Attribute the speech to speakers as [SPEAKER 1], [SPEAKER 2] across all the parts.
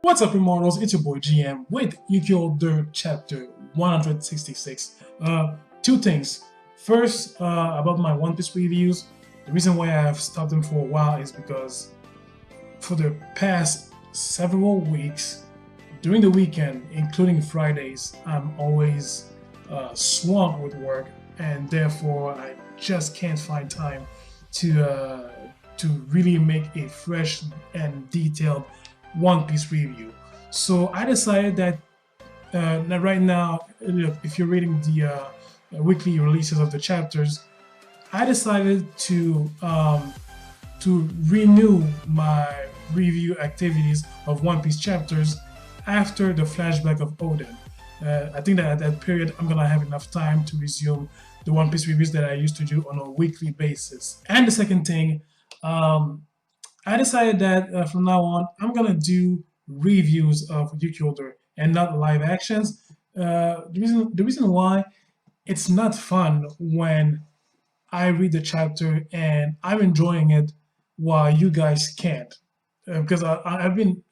[SPEAKER 1] What's up, immortals? It's your boy GM with Yukihime chapter 166. Two things. First, about my One Piece reviews. The reason why I've stopped them for a while is because for the past several weeks, during the weekend, including Fridays, I'm always swamped with work, and therefore I just can't find time to really make a fresh and detailed One Piece review. So I decided that right now, if you're reading the weekly releases of the chapters, I decided to renew my review activities of One Piece chapters after the flashback of Oden. I think that at that period, I'm gonna have enough time to resume the One Piece reviews that I used to do on a weekly basis. And the second thing, um, I decided that from now on, I'm gonna do reviews of Yukihime and not live actions. The reason why it's not fun when I read the chapter and I'm enjoying it while you guys can't. Because I've been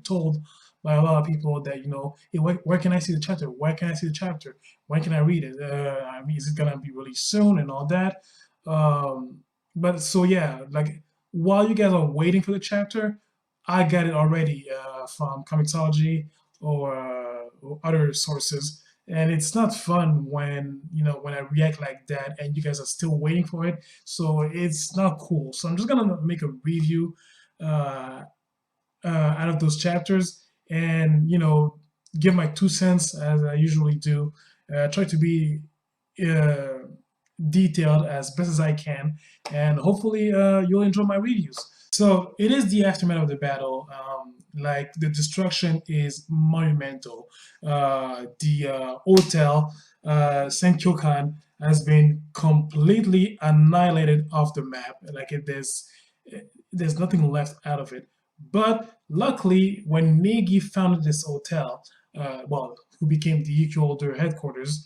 [SPEAKER 1] told by a lot of people that hey, where can I see the chapter? Where can I see the chapter? When can I read it? I mean, is it gonna be released soon and all that? Um, but so yeah, like while you guys are waiting for the chapter, I got it already from Comixology or other sources, and it's not fun when when I react like that and you guys are still waiting for it. So it's not cool. So I'm just gonna make a review uh, out of those chapters and give my 2 cents as I usually do. Try to be uh, detailed as best as I can, and hopefully you'll enjoy my reviews. So it is the aftermath of the battle. Like the destruction is monumental. The hotel, Senkyokan, has been completely annihilated off the map. Like there's nothing left out of it. But luckily, when Negi founded this hotel, who became the Yukihime headquarters,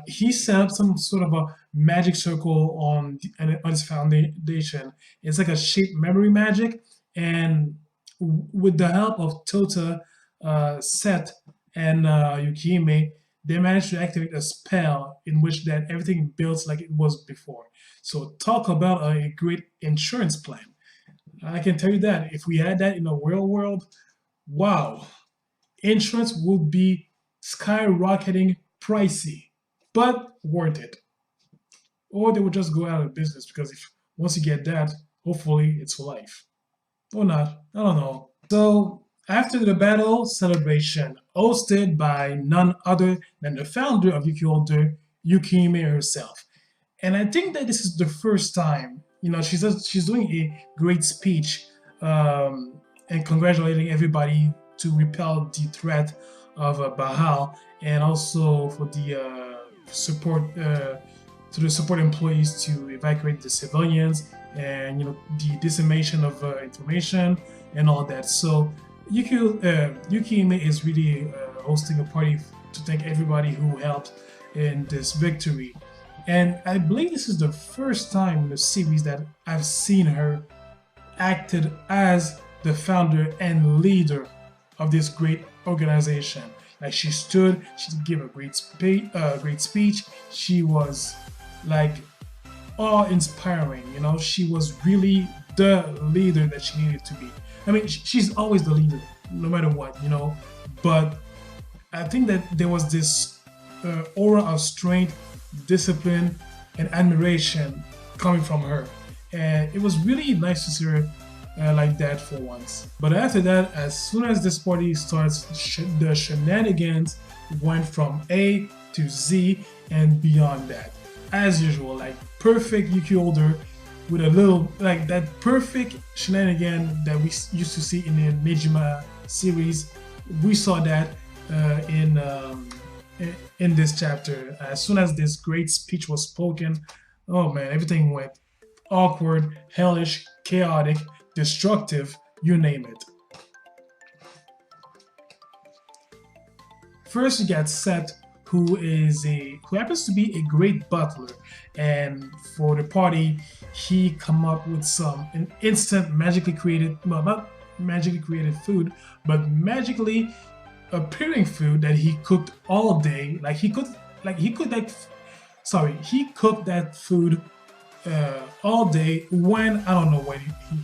[SPEAKER 1] he set up some sort of a magic circle on his foundation. It's like a shape memory magic, and with the help of Tota, Set, and Yukihime, they managed to activate a spell in which that everything builds like it was before. So talk about a great insurance plan. I can tell you that if we had that in the real world, wow, insurance would be skyrocketing pricey, but worth it. Or they would just go out of business because if once you get that, hopefully it's for life. Or not. I don't know. So after the battle celebration, hosted by none other than the founder of Yukihime, Yukihime herself. And I think that this is the first time, she's doing a great speech and congratulating everybody to repel the threat of Bahal, and also for the support to the support employees to evacuate the civilians, and the dissemination of information and all that. So Yukihime is really hosting a party to thank everybody who helped in this victory. And I believe this is the first time in the series that I've seen her acted as the founder and leader of this great organization. Like she stood, she gave a great speech. She was like awe-inspiring. She was really the leader that she needed to be. I mean, she's always the leader, no matter what. But I think that there was this aura of strength, discipline, and admiration coming from her, and it was really nice to see her like that for once. But after that, as soon as this party starts, the shenanigans went from A to Z and beyond that. As usual, like perfect Yukihime with a little like that perfect shenanigan that we used to see in the Nejima series. We saw that in this chapter. As soon as this great speech was spoken, oh man, everything went awkward, hellish, chaotic, destructive, you name it. First, you got Set, who happens to be a great butler, and for the party, he come up with an instant magically created, well, not magically created food, but magically appearing food that he cooked all day. He cooked that food all day. When I don't know when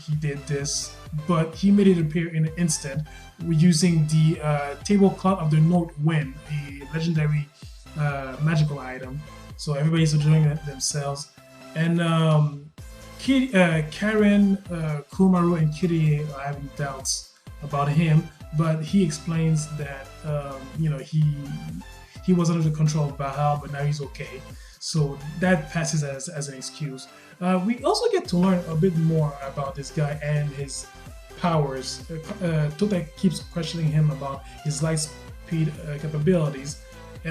[SPEAKER 1] he did this, but he made it appear in an instant using the tablecloth of the North Wind, a legendary magical item. So everybody's enjoying it themselves. And Karen, Kumaru, and Kitty are having doubts about him, but he explains that he was under the control of Bahal, but now he's okay. So that passes as an excuse. We also get to learn a bit more about this guy and his powers. Tota keeps questioning him about his light speed capabilities,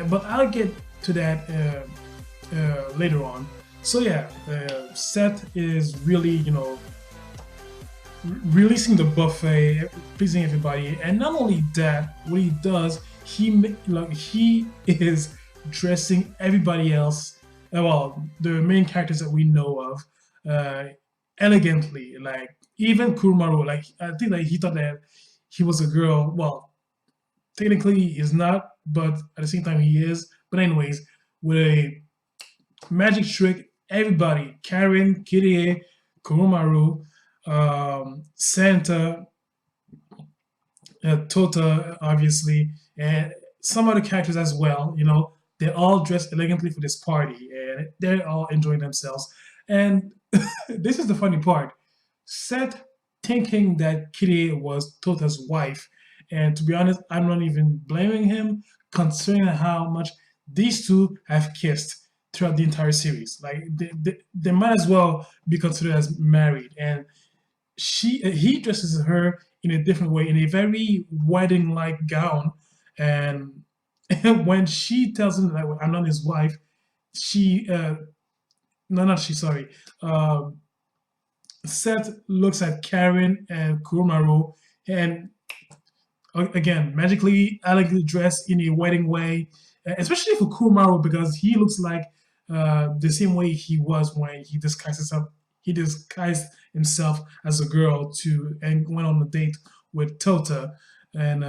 [SPEAKER 1] but I'll get to that later on. So yeah, Seth is really, releasing the buffet, pleasing everybody, and not only that, what he does, he is dressing everybody else, well, the main characters that we know of, elegantly. Like even Kurumaru, like I think like he thought that he was a girl. Well, technically he's not, but at the same time he is. But anyways, with a magic trick, everybody, Karen, Kirie, Kurumaru, Santa, Tota, obviously, and some other characters as well. They're all dressed elegantly for this party, and they're all enjoying themselves. And this is the funny part. Seth thinking that Kitty was Tota's wife, and to be honest, I'm not even blaming him, considering how much these two have kissed throughout the entire series. Like they might as well be considered as married, and he dresses her in a different way, in a very wedding-like gown, and when she tells him that I'm not his wife, she no, not she, sorry. Seth looks at Karen and Kurumaru, and again, magically, elegantly dressed in a wedding way, especially for Kurumaru because he looks like the same way he was when he disguised himself. He disguised himself as a girl and went on a date with Tota, and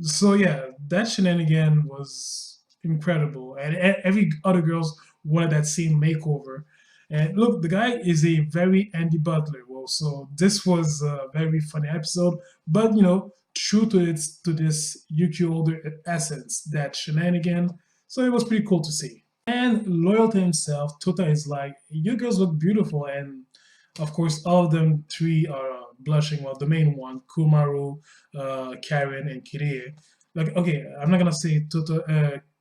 [SPEAKER 1] so yeah, that shenanigan was incredible, and every other girls wanted that same makeover. And look, the guy is a very Andy Butler. Well, so this was a very funny episode, but true to this Yuki Older essence, that shenanigan. So it was pretty cool to see. And loyal to himself, Tota is like, "You girls look beautiful," and of course, all of them three are blushing. Well, the main one, Kumaru, Karen, and Kirie. Like, okay, I'm not gonna say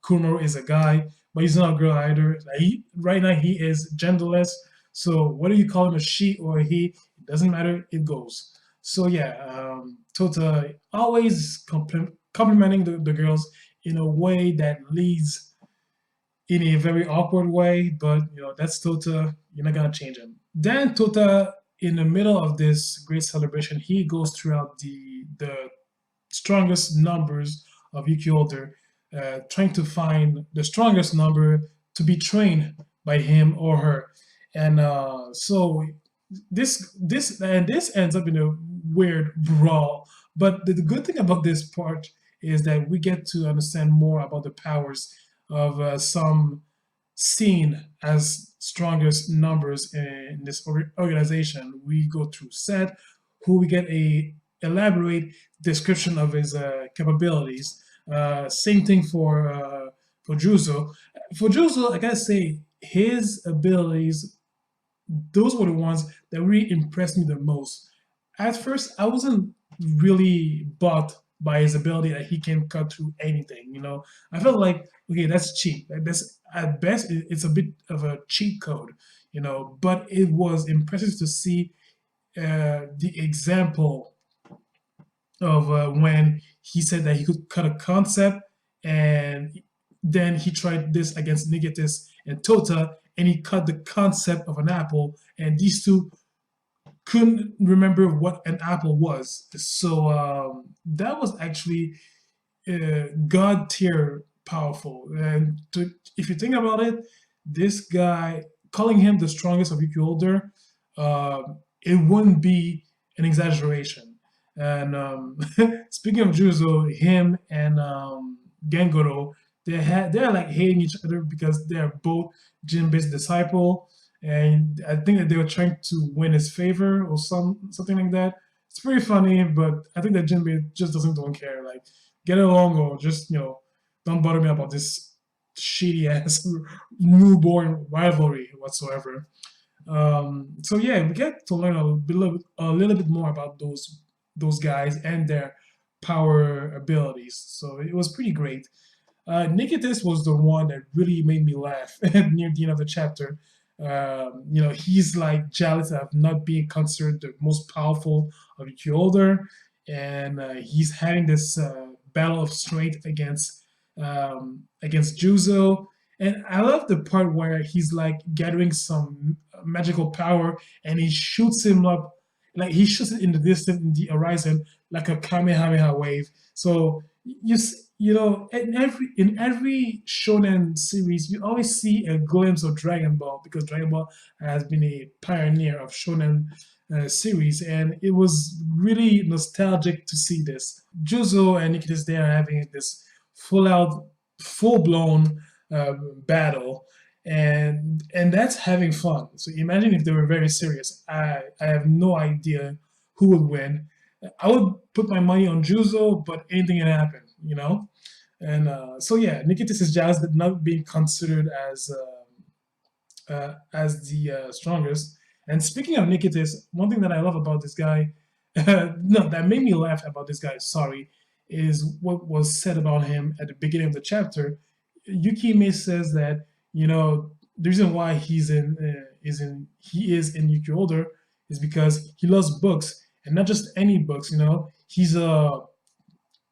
[SPEAKER 1] Kumaru is a guy, but he's not a girl either. Like right now, he is genderless. So whether you call him a she or a he, it doesn't matter. It goes. So yeah, Tota always complimenting the girls in a way that leads in a very awkward way, but that's Tota. You're not gonna change him. Then Tota, in the middle of this great celebration, he goes throughout the strongest numbers of Yuki Older, trying to find the strongest number to be trained by him or her, and so this ends up in a weird brawl. But the good thing about this part is that we get to understand more about the powers of some seen as strongest numbers in this organization. We go through Seth, who we get a elaborate description of his capabilities. Same thing for Juzo. For Juzo, I gotta say his abilities, those were the ones that really impressed me the most. At first, I wasn't really bought by his ability that he can cut through anything. I felt like, okay, that's cheap. That's at best, it's a bit of a cheat code. But it was impressive to see the example of when he said that he could cut a concept, and then he tried this against Nigetis and Tota, and he cut the concept of an apple, and these two couldn't remember what an apple was. So that was actually god tier powerful. And if you think about it, this guy, calling him the strongest of Yuki Older, it wouldn't be an exaggeration. And speaking of Juzo, him and Gengoro, they're like hating each other because they're both Jinbei's disciple, and I think that they were trying to win his favor or something like that. It's pretty funny, but I think that Jinbei just doesn't don't care. Like, get along or just don't bother me about this shitty ass newborn rivalry whatsoever. So yeah, we get to learn a little bit more about those guys and their power abilities. So it was pretty great. Nikitas was the one that really made me laugh near the end of the chapter. He's like jealous of not being considered the most powerful of each older, and he's having this battle of strength against Juzo. And I love the part where he's like gathering some magical power, and he shoots him up, like he shoots it in the distance, in the horizon, like a Kamehameha wave. So in every shonen series, you always see a glimpse of Dragon Ball because Dragon Ball has been a pioneer of shonen series, and it was really nostalgic to see this. Juzo and Nikitas, they are having this full out, full blown battle, and that's having fun. So imagine if they were very serious. I have no idea who would win. I would put my money on Juzo, but anything can happen. And so yeah, Nikitas is just not being considered as the strongest. And speaking of Nikitas, one thing that I love about this guy, no, that made me laugh about this guy, sorry, is what was said about him at the beginning of the chapter. Yukihime says that, the reason why he is in Yuki Older is because he loves books, and not just any books. He's a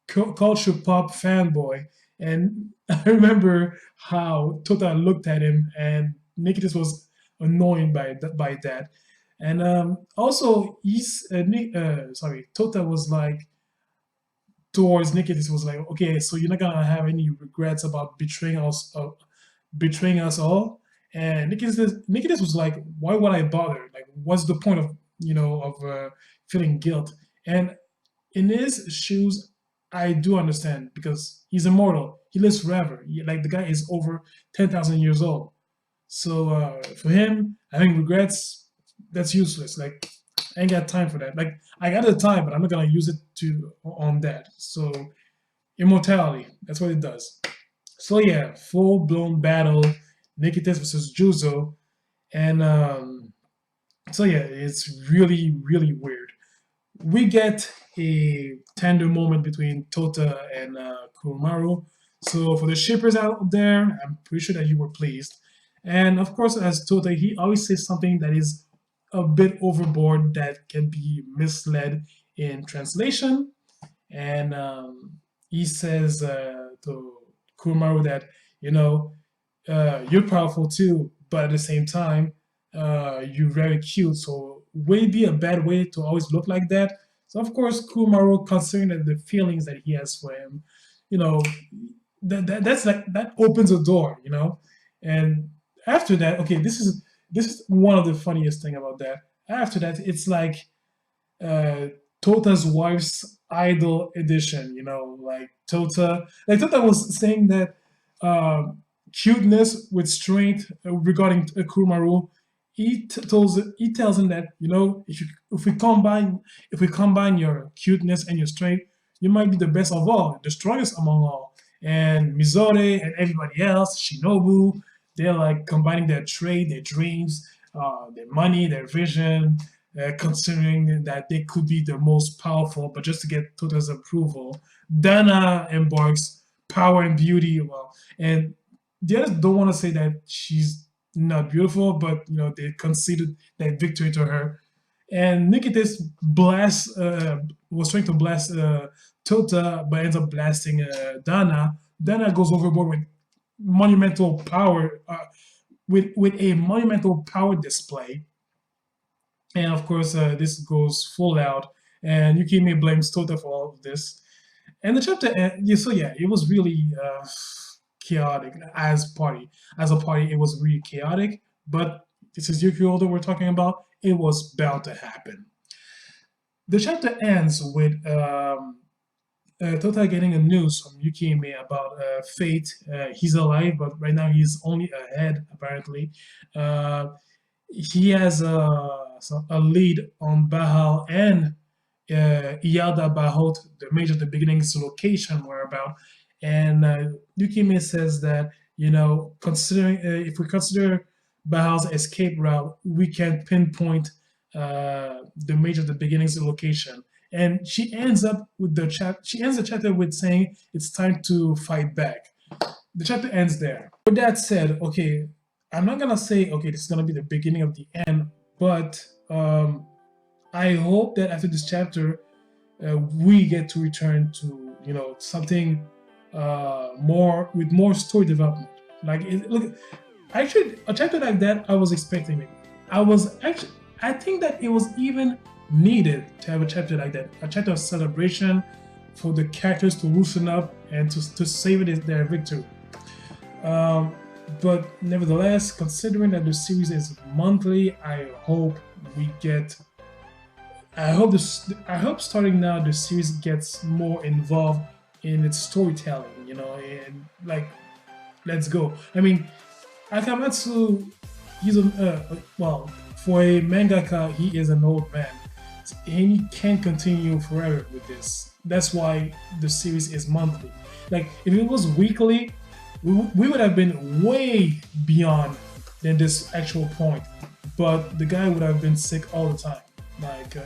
[SPEAKER 1] culture pop fanboy. And I remember how Tota looked at him, and Nikitas was annoyed by that. And also, Tota was like towards Nikitas was like, okay, so you're not gonna have any regrets about betraying us all. And Nikitas was like, why would I bother? Like, what's the point of feeling guilt? And in his shoes, I do understand because he's immortal. He lives forever. Like the guy is over 10,000 years old. So for him, having regrets, that's useless. Like I ain't got time for that. Like I got the time, but I'm not gonna use it to on that. So immortality, that's what it does. So yeah, full blown battle, Nikitas versus Juzo, and so yeah, it's really really weird. We get a tender moment between Tota and Kumaru. So for the shippers out there, I'm pretty sure that you were pleased. And of course, as Tota, he always says something that is a bit overboard that can be misled in translation. And he says to Kumaru that, you're powerful too, but at the same time, you're very cute. So would it be a bad way to always look like that? So of course, Kumaru, considering that the feelings that he has for him, you know, that's like that opens a door. And after that, okay, this is one of the funniest thing about that. After that, it's like uh, Tota's wife's idol edition. Like Tota was saying that uh, cuteness with strength regarding Kumaru. He tells him that if we combine your cuteness and your strength, you might be the best of all, the strongest among all. And Mizore and everybody else, Shinobu, they're like combining their trade, their dreams, their money, their vision, considering that they could be the most powerful, but just to get Tota's approval. Dana embarks power and beauty. Well, and the others don't want to say that she's not beautiful, but they conceded that victory to her. And Nikitas was trying to blast Tota, but ends up blasting Dana. Dana goes overboard with monumental power, with a monumental power display, and of course, this goes full out, and Yukimi blames Tota for all of this. And the chapter, yeah, so yeah, it was really chaotic as a party. It was really chaotic, but this is Yuki Oda we're talking about. It was bound to happen. The chapter ends with Tota getting a news from Yukihime about Fate. He's alive, but right now he's only ahead, apparently. Uh, he has a lead on Bahal and Iyada Bahot, the Mage of the Beginning's location whereabout. And Yukihime says that, considering if we consider Bahal's escape route, we can pinpoint the Mage of the Beginning's location. And she ends up with the chat. She ends the chapter with saying it's time to fight back. The chapter ends there. With that said, okay, I'm not gonna say okay, this is gonna be the beginning of the end, but I hope that after this chapter, we get to return to something more with more story development. Like look, actually, a chapter like that, I was expecting it. I think that it was even needed to have a chapter like that, a chapter of celebration for the characters to loosen up and to savor their victory. But nevertheless, considering that the series is monthly, I hope we get. I hope starting now the series gets more involved in its storytelling. And like, let's go. I mean, Akamatsu, he's well, for a mangaka, he is an old man, and he can't continue forever with this. That's why the series is monthly. Like, if it was weekly, we would have been way beyond than this actual point. But the guy would have been sick all the time, like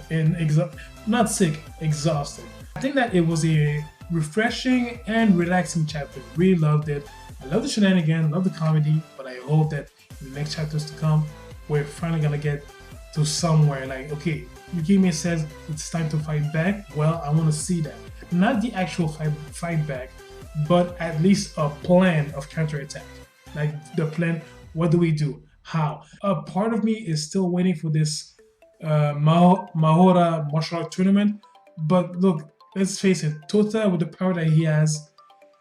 [SPEAKER 1] not sick, exhausted. I think that it was a refreshing and relaxing chapter. Really loved it. I love the shenanigans, love the comedy, but I hope that in the next chapters to come, we're finally gonna get to somewhere like, okay, Yukihime says it's time to fight back. Well, I want to see that. Not the actual fight back, but at least a plan of counterattack. Like the plan, what do we do? How? A part of me is still waiting for this Mahora martial art tournament. But look, let's face it, Tota, with the power that he has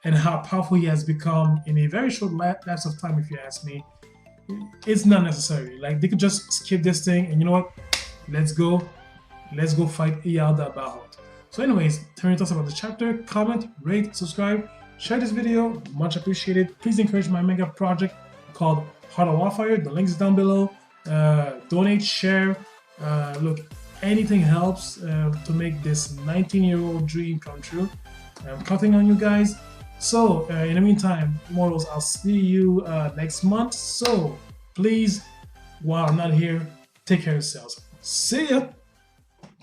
[SPEAKER 1] and how powerful he has become in a very short lapse of time, if you ask me, it's not necessary. Like, they could just skip this thing and you know what? Let's go fight Iyada Bahot. So anyways, tell me your thoughts about the chapter, comment, rate, subscribe, share this video, much appreciated. Please encourage my manga project called Heart of Wildfire. The link is down below. Donate, share. Look, anything helps to make this 19-year-old dream come true. I'm counting on you guys. So in the meantime, mortals, I'll see you next month. So please, while I'm not here, take care of yourselves. See ya!